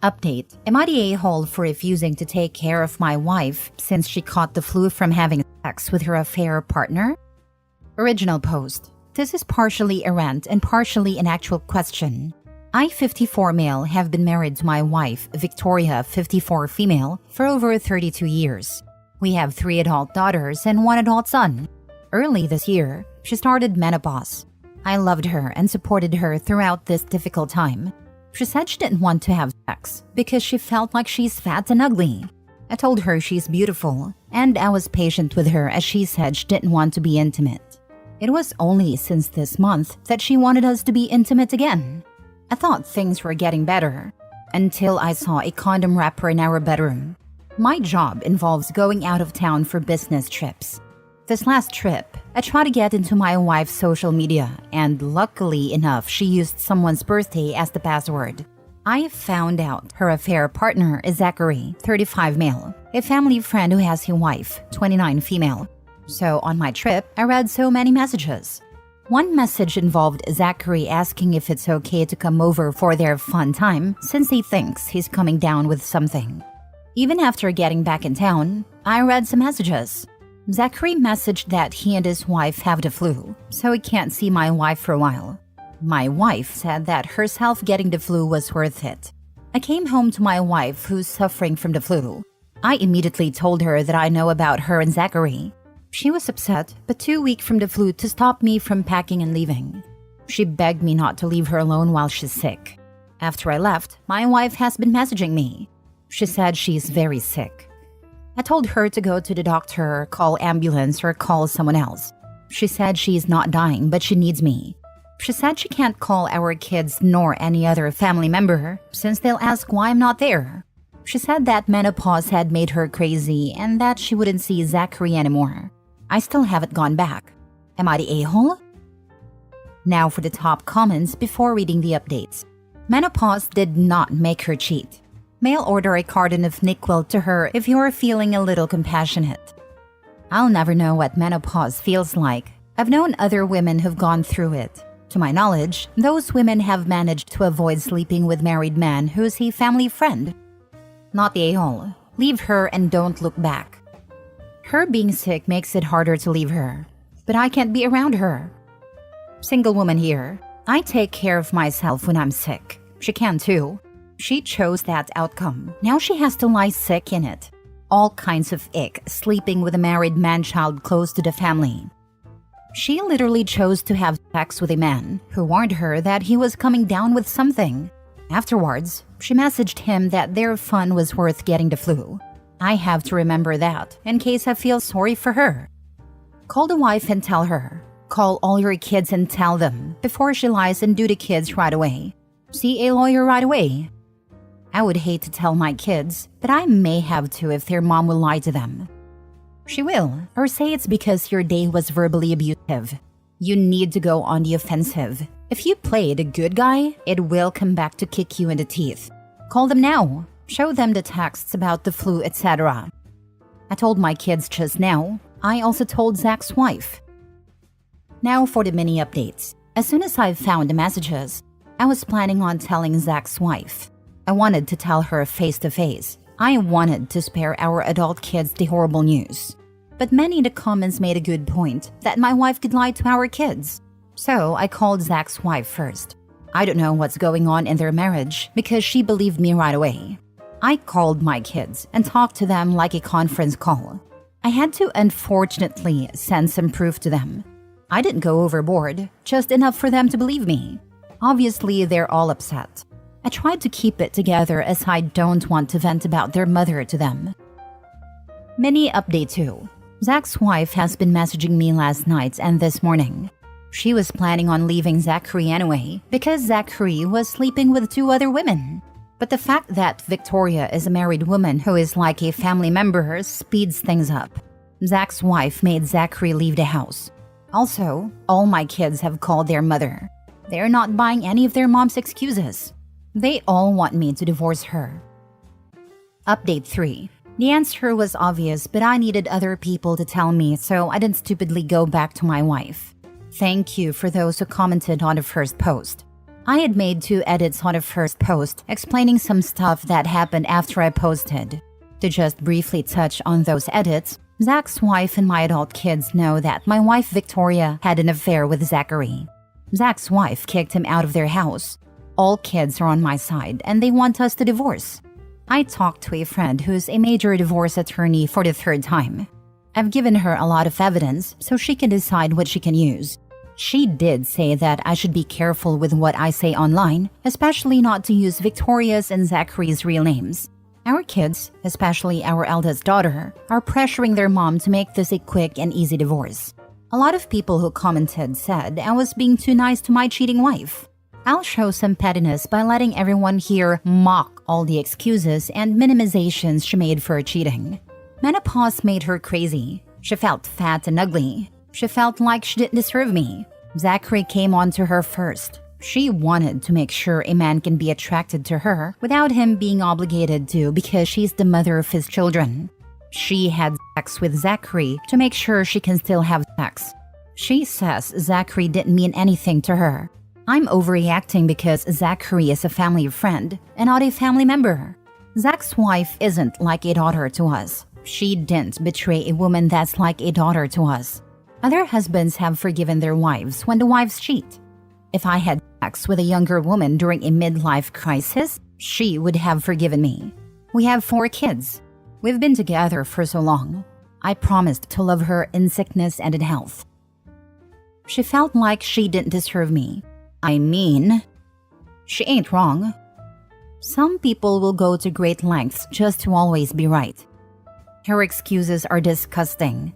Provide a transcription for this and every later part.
Update. Am I the a-hole for refusing to take care of my wife since she caught the flu from having sex with her affair partner? Original post. This is partially a rant and partially an actual question. I, 54 male, have been married to my wife, Victoria, 54 female, for over 32 years. We have 3 adult daughters and 1 adult son. Early this year, she started menopause. I loved her and supported her throughout this difficult time. She said she didn't want to have sex because she felt like she's fat and ugly. I told her she's beautiful, and I was patient with her as she said she didn't want to be intimate. It was only since this month that she wanted us to be intimate again. I thought things were getting better, until I saw a condom wrapper in our bedroom. My job involves going out of town for business trips. This last trip, I tried to get into my wife's social media, and luckily enough, she used someone's birthday as the password. I found out her affair partner is Zachary, 35 male, a family friend who has a wife, 29 female. So on my trip, I read so many messages. One message involved Zachary asking if it's okay to come over for their fun time since he thinks he's coming down with something. Even after getting back in town, I read some messages. Zachary messaged that he and his wife have the flu, so he can't see my wife for a while. My wife said that herself getting the flu was worth it. I came home to my wife who's suffering from the flu. I immediately told her that I know about her and Zachary. She was upset, but too weak from the flu to stop me from packing and leaving. She begged me not to leave her alone while she's sick. After I left, my wife has been messaging me. She said she's very sick. I told her to go to the doctor, call ambulance, or call someone else. She said she's not dying, but she needs me. She said she can't call our kids nor any other family member since they'll ask why I'm not there. She said that menopause had made her crazy and that she wouldn't see Zachary anymore. I still haven't gone back. Am I the a-hole? Now for the top comments before reading the updates. Menopause did not make her cheat. Mail order a carton of NyQuil to her if you're feeling a little compassionate. I'll never know what menopause feels like. I've known other women who've gone through it. To my knowledge, those women have managed to avoid sleeping with married men who's a family friend. Not the a-hole. Leave her and don't look back. Her being sick makes it harder to leave her, but I can't be around her. Single woman here. I take care of myself when I'm sick. She can too. She chose that outcome. Now she has to lie sick in it. All kinds of ick, sleeping with a married man-child close to the family. She literally chose to have sex with a man who warned her that he was coming down with something. Afterwards, she messaged him that their fun was worth getting the flu. I have to remember that in case I feel sorry for her. Call the wife and tell her. Call all your kids and tell them before she lies and do the kids right away. See a lawyer right away. I would hate to tell my kids, but I may have to if their mom will lie to them. She will, or say it's because your day was verbally abusive. You need to go on the offensive. If you play the good guy, it will come back to kick you in the teeth. Call them now. Show them the texts about the flu, etc. I told my kids just now. I also told Zach's wife. Now for the mini updates. As soon as I found the messages, I was planning on telling Zach's wife. I wanted to tell her face to face. I wanted to spare our adult kids the horrible news. But many in the comments made a good point that my wife could lie to our kids. So I called Zach's wife first. I don't know what's going on in their marriage because she believed me right away. I called my kids and talked to them like a conference call. I had to unfortunately send some proof to them. I didn't go overboard, just enough for them to believe me. Obviously, they're all upset. I tried to keep it together as I don't want to vent about their mother to them. Mini update 2. Zach's wife has been messaging me last night and this morning. She was planning on leaving Zachary anyway because Zachary was sleeping with 2 other women. But the fact that Victoria is a married woman who is like a family member speeds things up. Zach's wife made Zachary leave the house. Also, all my kids have called their mother. They're not buying any of their mom's excuses. They all want me to divorce her. Update 3. The answer was obvious, but I needed other people to tell me, so I didn't stupidly go back to my wife. Thank you for those who commented on the first post. I had made 2 edits on a first post explaining some stuff that happened after I posted. To just briefly touch on those edits, Zach's wife and my adult kids know that my wife Victoria had an affair with Zachary. Zach's wife kicked him out of their house. All kids are on my side and they want us to divorce. I talked to a friend who's a major divorce attorney for the 3rd time. I've given her a lot of evidence so she can decide what she can use. She did say that I should be careful with what I say online, especially not to use Victoria's and Zachary's real names. Our kids, especially our eldest daughter, are pressuring their mom to make this a quick and easy divorce. A lot of people who commented said I was being too nice to my cheating wife. I'll show some pettiness by letting everyone here mock all the excuses and minimizations she made for cheating. Menopause made her crazy. She felt fat and ugly. She felt like she didn't deserve me. Zachary came on to her first. She wanted to make sure a man can be attracted to her without him being obligated to because she's the mother of his children. She had sex with Zachary to make sure she can still have sex. She says Zachary didn't mean anything to her. I'm overreacting because Zachary is a family friend and not a family member. Zach's wife isn't like a daughter to us. She didn't betray a woman that's like a daughter to us. Other husbands have forgiven their wives when the wives cheat. If I had sex with a younger woman during a midlife crisis, she would have forgiven me. We have 4 kids. We've been together for so long. I promised to love her in sickness and in health. She felt like she didn't deserve me. I mean, she ain't wrong. Some people will go to great lengths just to always be right. Her excuses are disgusting.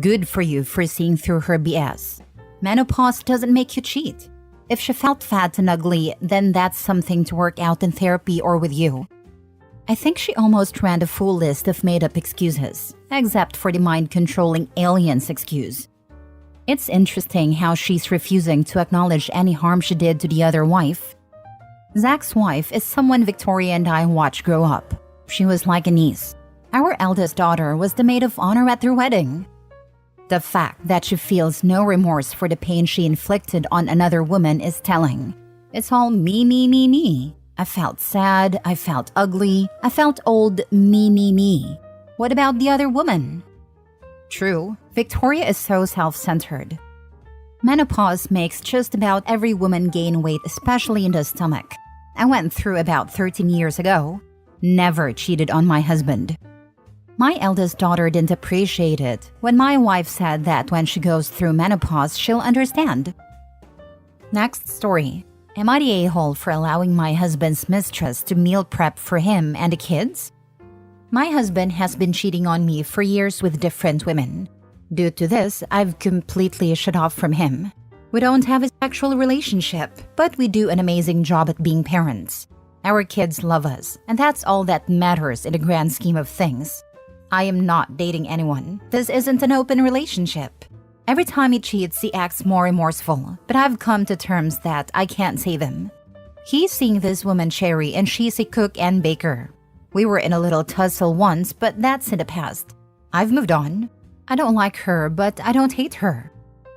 Good for you for seeing through her BS. Menopause doesn't make you cheat. If she felt fat and ugly, then that's something to work out in therapy or with you. I think she almost ran a full list of made-up excuses, except for the mind-controlling aliens excuse. It's interesting how she's refusing to acknowledge any harm she did to the other wife. Zach's wife is someone Victoria and I watched grow up. She was like a niece. Our eldest daughter was the maid of honor at their wedding. The fact that she feels no remorse for the pain she inflicted on another woman is telling. It's all me, me, me, me. I felt sad, I felt ugly, I felt old, me, me, me. What about the other woman? True, Victoria is so self-centered. Menopause makes just about every woman gain weight, especially in the stomach. I went through about 13 years ago. Never cheated on my husband. My eldest daughter didn't appreciate it when my wife said that when she goes through menopause, she'll understand. Next story. Am I the a-hole for allowing my husband's mistress to meal prep for him and the kids? My husband has been cheating on me for years with different women. Due to this, I've completely shut off from him. We don't have a sexual relationship, but we do an amazing job at being parents. Our kids love us, and that's all that matters in the grand scheme of things. I am not dating anyone. This isn't an open relationship. Every time he cheats, he acts more remorseful, but I've come to terms that I can't save him. He's seeing this woman Cherry and she's a cook and baker. We were in a little tussle once, but that's in the past. I've moved on. I don't like her, but I don't hate her.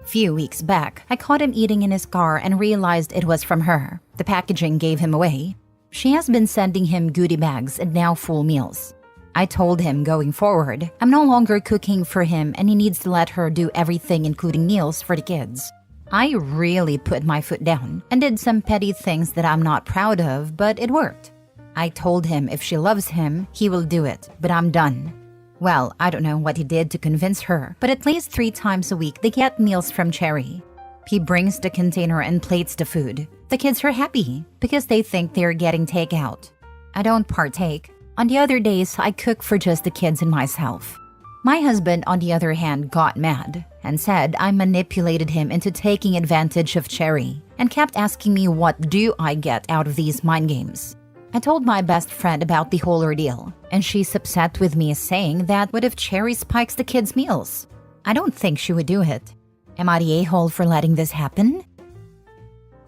Few weeks back, I caught him eating in his car and realized it was from her. The packaging gave him away. She has been sending him goodie bags and now full meals. I told him going forward, I'm no longer cooking for him and he needs to let her do everything including meals for the kids. I really put my foot down and did some petty things that I'm not proud of, but it worked. I told him if she loves him, he will do it, but I'm done. Well, I don't know what he did to convince her, but at least 3 times a week they get meals from Cherry. He brings the container and plates the food. The kids are happy because they think they're getting takeout. I don't partake. On the other days, I cook for just the kids and myself. My husband, on the other hand, got mad and said I manipulated him into taking advantage of Cherry and kept asking me what do I get out of these mind games. I told my best friend about the whole ordeal, and she's upset with me saying that what if Cherry spikes the kids' meals? I don't think she would do it. Am I the a-hole for letting this happen?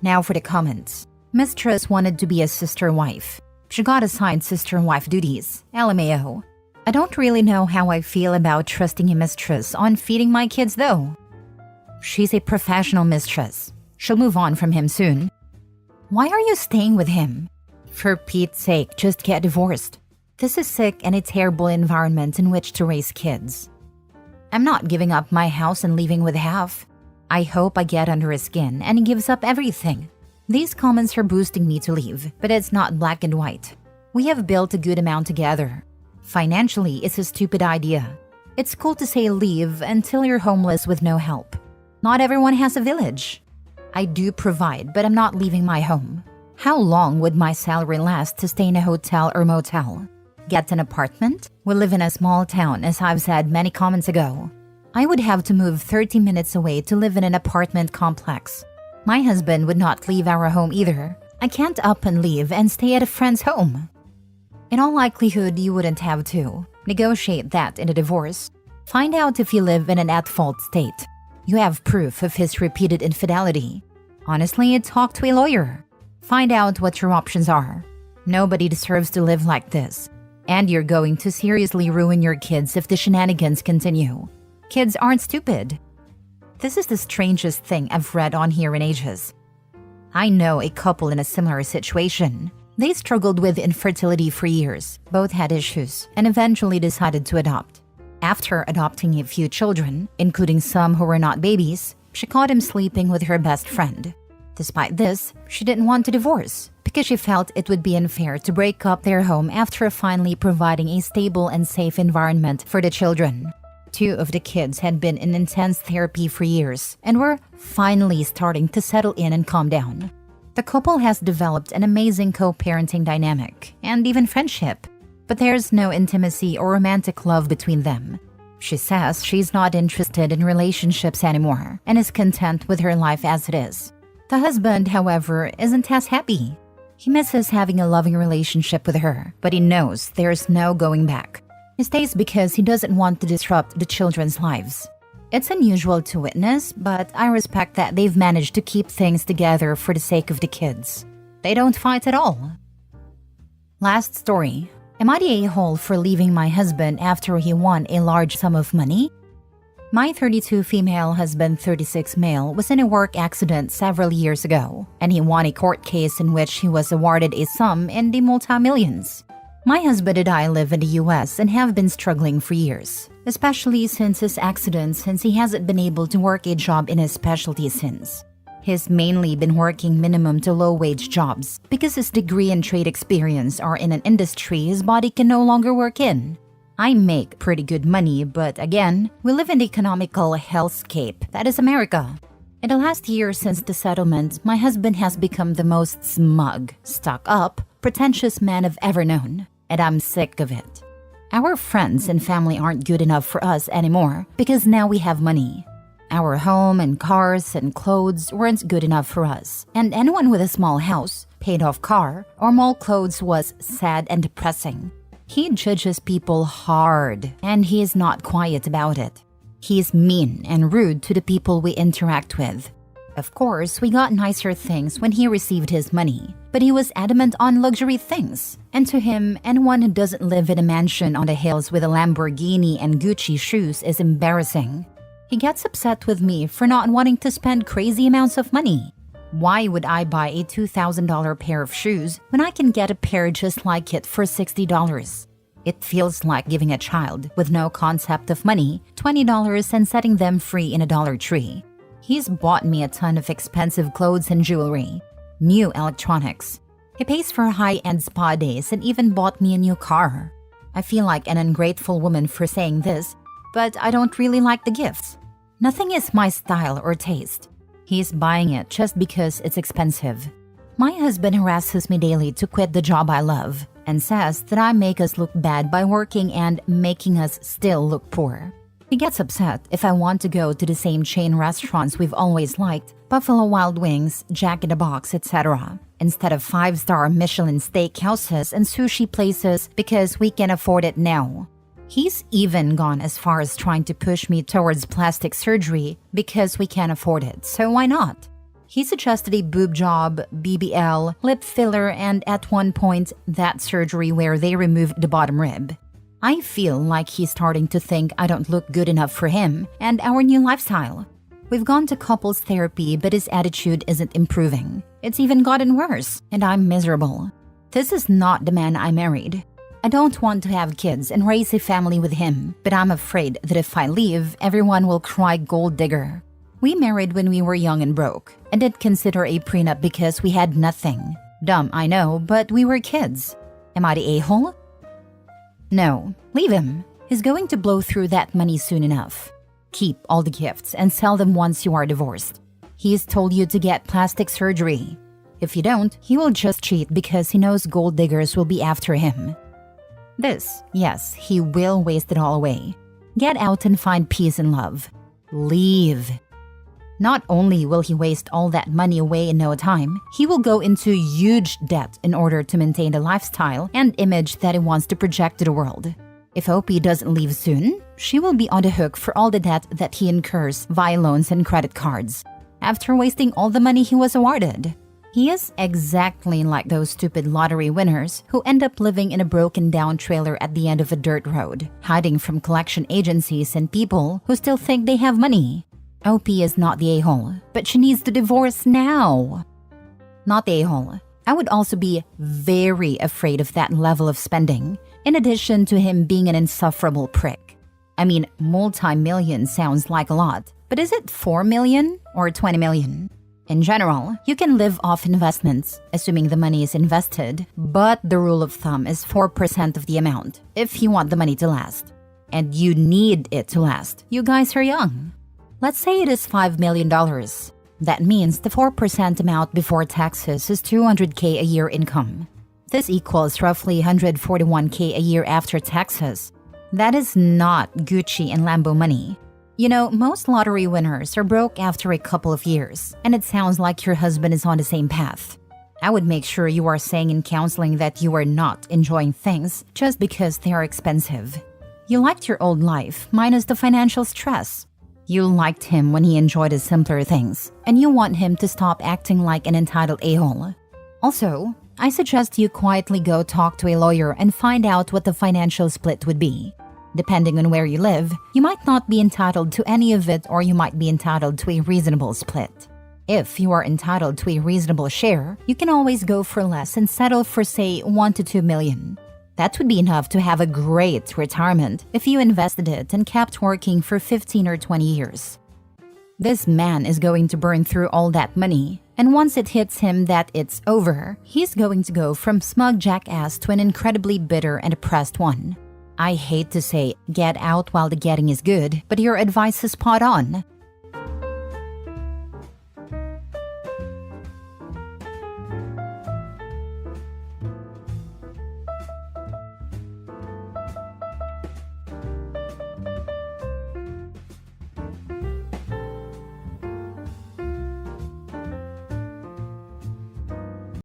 Now for the comments. Mistress wanted to be a sister wife. She got assigned sister and wife duties. LMAO. I don't really know how I feel about trusting a mistress on feeding my kids though. She's a professional mistress. She'll move on from him soon. Why are you staying with him? For Pete's sake, just get divorced. This is sick and a terrible environment in which to raise kids. I'm not giving up my house and leaving with half. I hope I get under his skin and he gives up everything. These comments are boosting me to leave, but it's not black and white. We have built a good amount together. Financially, it's a stupid idea. It's cool to say leave until you're homeless with no help. Not everyone has a village. I do provide, but I'm not leaving my home. How long would my salary last to stay in a hotel or motel? Get an apartment? We live in a small town, as I've said many comments ago. I would have to move 30 minutes away to live in an apartment complex. My husband would not leave our home either. I can't up and leave and stay at a friend's home. In all likelihood, you wouldn't have to. Negotiate that in a divorce. Find out if you live in an at-fault state. You have proof of his repeated infidelity. Honestly, talk to a lawyer. Find out what your options are. Nobody deserves to live like this. And you're going to seriously ruin your kids if the shenanigans continue. Kids aren't stupid. This is the strangest thing I've read on here in ages. I know a couple in a similar situation. They struggled with infertility for years, both had issues, and eventually decided to adopt. After adopting a few children, including some who were not babies, she caught him sleeping with her best friend. Despite this, she didn't want to divorce because she felt it would be unfair to break up their home after finally providing a stable and safe environment for the children. 2 of the kids had been in intense therapy for years and were finally starting to settle in and calm down. The couple has developed an amazing co-parenting dynamic and even friendship, but there's no intimacy or romantic love between them. She says she's not interested in relationships anymore and is content with her life as it is. The husband, however, isn't as happy. He misses having a loving relationship with her, but he knows there's no going back. He stays because he doesn't want to disrupt the children's lives. It's unusual to witness, but I respect that they've managed to keep things together for the sake of the kids. They don't fight at all. Last story. Am I the a-hole for leaving my husband after he won a large sum of money? My 32 female husband, 36 male, was in a work accident several years ago, and he won a court case in which he was awarded a sum in the multi-millions. My husband and I live in the US and have been struggling for years, especially since his accident, since he hasn't been able to work a job in his specialty since. He's mainly been working minimum to low-wage jobs because his degree and trade experience are in an industry his body can no longer work in. I make pretty good money, but again, we live in the economical hellscape that is America. In the last year since the settlement, my husband has become the most smug, stuck-up, pretentious man I've ever known, and I'm sick of it. Our friends and family aren't good enough for us anymore because now we have money. Our home and cars and clothes weren't good enough for us, and anyone with a small house, paid-off car, or mall clothes was sad and depressing. He judges people hard, and he is not quiet about it. He is mean and rude to the people we interact with. Of course, we got nicer things when he received his money, but he was adamant on luxury things. And to him, anyone who doesn't live in a mansion on the hills with a Lamborghini and Gucci shoes is embarrassing. He gets upset with me for not wanting to spend crazy amounts of money. Why would I buy a $2,000 pair of shoes when I can get a pair just like it for $60? It feels like giving a child with no concept of money $20 and setting them free in a Dollar Tree. He's bought me a ton of expensive clothes and jewelry, new electronics. He pays for high-end spa days and even bought me a new car. I feel like an ungrateful woman for saying this, but I don't really like the gifts. Nothing is my style or taste. He's buying it just because it's expensive. My husband harasses me daily to quit the job I love and says that I make us look bad by working and making us still look poor. He gets upset if I want to go to the same chain restaurants we've always liked, Buffalo Wild Wings, Jack in the Box, etc., instead of 5-star Michelin steakhouses and sushi places because we can afford it now. He's even gone as far as trying to push me towards plastic surgery because we can't afford it, so why not? He suggested a boob job, BBL, lip filler, and at one point, that surgery where they removed the bottom rib. I feel like he's starting to think I don't look good enough for him and our new lifestyle. We've gone to couples therapy, but his attitude isn't improving. It's even gotten worse, and I'm miserable. This is not the man I married. I don't want to have kids and raise a family with him, but I'm afraid that if I leave, everyone will cry gold digger. We married when we were young and broke, and didn't consider a prenup because we had nothing. Dumb, I know, but we were kids. Am I the a-hole? No, leave him. He's going to blow through that money soon enough. Keep all the gifts and sell them once you are divorced. He's told you to get plastic surgery. If you don't, he will just cheat because he knows gold diggers will be after him. Yes, he will waste it all away. Get out and find peace and love. Leave. Not only will he waste all that money away in no time, he will go into huge debt in order to maintain the lifestyle and image that he wants to project to the world. If Opie doesn't leave soon, she will be on the hook for all the debt that he incurs via loans and credit cards, after wasting all the money he was awarded. He is exactly like those stupid lottery winners who end up living in a broken-down trailer at the end of a dirt road, hiding from collection agencies and people who still think they have money. Opie is not the a-hole, but she needs to divorce now. Not the a-hole. I would also be very afraid of that level of spending, in addition to him being an insufferable prick. I mean, multi-million sounds like a lot, but is it 4 million or 20 million? In general, you can live off investments, assuming the money is invested, but the rule of thumb is 4% of the amount, if you want the money to last. And you need it to last. You guys are young. Let's say it is $5 million. That means the 4% amount before taxes is $200K a year income. This equals roughly $141K a year after taxes. That is not Gucci and Lambo money. You know, most lottery winners are broke after a couple of years, and it sounds like your husband is on the same path. I would make sure you are saying in counseling that you are not enjoying things just because they are expensive. You liked your old life, minus the financial stress. You liked him when he enjoyed his simpler things, and you want him to stop acting like an entitled a-hole. Also, I suggest you quietly go talk to a lawyer and find out what the financial split would be. Depending on where you live, you might not be entitled to any of it, or you might be entitled to a reasonable split. If you are entitled to a reasonable share, you can always go for less and settle for, say, 1 to 2 million. That would be enough to have a great retirement if you invested it and kept working for 15 or 20 years. This man is going to burn through all that money, and once it hits him that it's over, he's going to go from smug jackass to an incredibly bitter and oppressed one. I hate to say get out while the getting is good, but your advice is spot on.